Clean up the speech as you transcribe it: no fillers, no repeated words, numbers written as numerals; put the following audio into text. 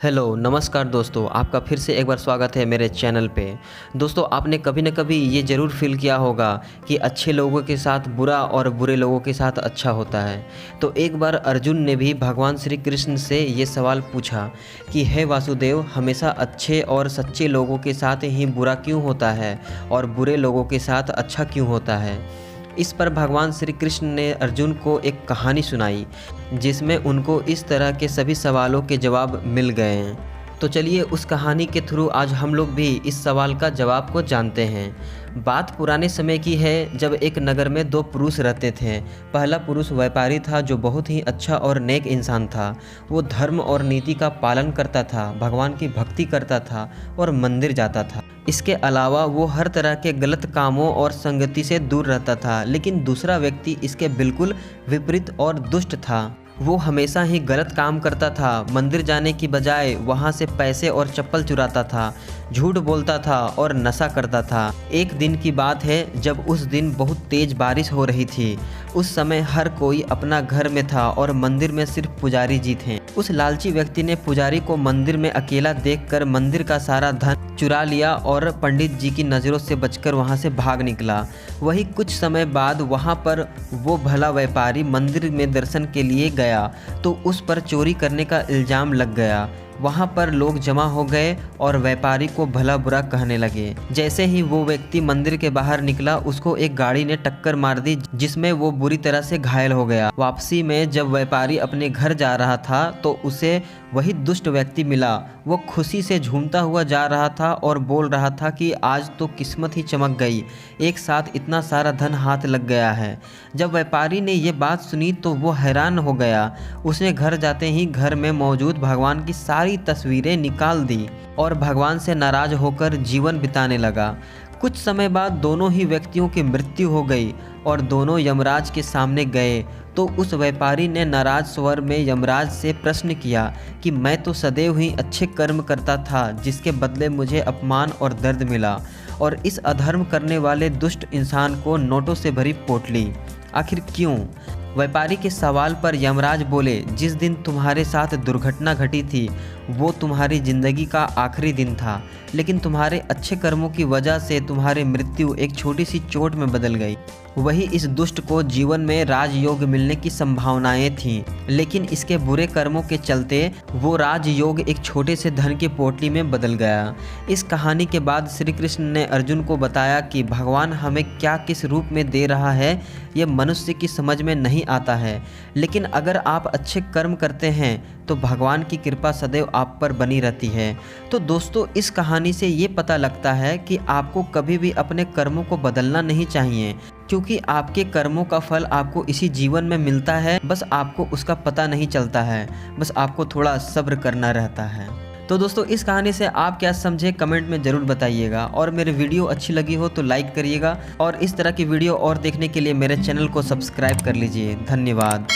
Hello नमस्कार दोस्तों, आपका फिर से एक बार स्वागत है मेरे चैनल पे। दोस्तों, आपने कभी न कभी ये ज़रूर फील किया होगा कि अच्छे लोगों के साथ बुरा और बुरे लोगों के साथ अच्छा होता है। तो एक बार अर्जुन ने भी भगवान श्री कृष्ण से ये सवाल पूछा कि हे वासुदेव, हमेशा अच्छे और सच्चे लोगों के साथ ही बुरा क्यों होता है और बुरे लोगों के साथ अच्छा क्यों होता है। इस पर भगवान श्री कृष्ण ने अर्जुन को एक कहानी सुनाई जिसमें उनको इस तरह के सभी सवालों के जवाब मिल गए हैं। तो चलिए उस कहानी के थ्रू आज हम लोग भी इस सवाल का जवाब को जानते हैं। बात पुराने समय की है, जब एक नगर में दो पुरुष रहते थे। पहला पुरुष व्यापारी था जो बहुत ही अच्छा और नेक इंसान था। वो धर्म और नीति का पालन करता था, भगवान की भक्ति करता था और मंदिर जाता था। इसके अलावा वो हर तरह के गलत कामों और संगति से दूर रहता था। लेकिन दूसरा व्यक्ति इसके बिल्कुल विपरीत और दुष्ट था। वो हमेशा ही गलत काम करता था। मंदिर जाने की बजाय वहाँ से पैसे और चप्पल चुराता था, झूठ बोलता था और नशा करता था। एक दिन की बात है जब उस दिन बहुत तेज बारिश हो रही थी। उस समय हर कोई अपना घर में था और मंदिर में सिर्फ पुजारी जी थे। उस लालची व्यक्ति ने पुजारी को मंदिर में अकेला देखकर मंदिर का सारा धन चुरा लिया और पंडित जी की नज़रों से बचकर वहां से भाग निकला। वही कुछ समय बाद वहां पर वो भला व्यापारी मंदिर में दर्शन के लिए गया तो उस पर चोरी करने का इल्ज़ाम लग गया। वहाँ पर लोग जमा हो गए और व्यापारी को भला बुरा कहने लगे। जैसे ही वो व्यक्ति मंदिर के बाहर निकला, उसको एक गाड़ी ने टक्कर मार दी जिसमें वो बुरी तरह से घायल हो गया। वापसी में जब व्यापारी अपने घर जा रहा था तो उसे वही दुष्ट व्यक्ति मिला। वो खुशी से झूमता हुआ जा रहा था और बोल रहा था कि आज तो किस्मत ही चमक गई, एक साथ इतना सारा धन हाथ लग गया है। जब व्यापारी ने ये बात सुनी तो वो हैरान हो गया। उसने घर जाते ही घर में मौजूद भगवान की सारी तस्वीरें निकाल दी और भगवान से नाराज होकर जीवन बिताने लगा। कुछ समय बाद दोनों ही व्यक्तियों की मृत्यु हो गई और दोनों यमराज के सामने गए। तो उस व्यापारी ने नाराज स्वर में यमराज से प्रश्न किया कि मैं तो सदैव ही अच्छे कर्म करता था, जिसके बदले मुझे अपमान और दर्द मिला, और इस अधर्म करने वाले दुष्ट इंसान को नोटों से भरी पोटली। आखिर क्यों? व्यापारी के सवाल पर यमराज बोले, जिस दिन तुम्हारे साथ दुर्घटना घटी थी वो तुम्हारी ज़िंदगी का आखिरी दिन था, लेकिन तुम्हारे अच्छे कर्मों की वजह से तुम्हारी मृत्यु एक छोटी सी चोट में बदल गई। वही इस दुष्ट को जीवन में राजयोग मिलने की संभावनाएं थीं, लेकिन इसके बुरे कर्मों के चलते वो राजयोग एक छोटे से धन की पोटली में बदल गया। इस कहानी के बाद श्री कृष्ण ने अर्जुन को बताया कि भगवान हमें क्या किस रूप में दे रहा है ये मनुष्य की समझ में नहीं आता है, लेकिन अगर आप अच्छे कर्म करते हैं तो भगवान की कृपा सदैव आप पर बनी रहती है। तो दोस्तों, इस कहानी से ये पता लगता है कि आपको कभी भी अपने कर्मों को बदलना नहीं चाहिए, क्योंकि आपके कर्मों का फल आपको इसी जीवन में मिलता है। बस आपको उसका पता नहीं चलता है, बस आपको थोड़ा सब्र करना रहता है। तो दोस्तों, इस कहानी से आप क्या समझे कमेंट में ज़रूर बताइएगा, और मेरी वीडियो अच्छी लगी हो तो लाइक करिएगा, और इस तरह की वीडियो और देखने के लिए मेरे चैनल को सब्सक्राइब कर लीजिए। धन्यवाद।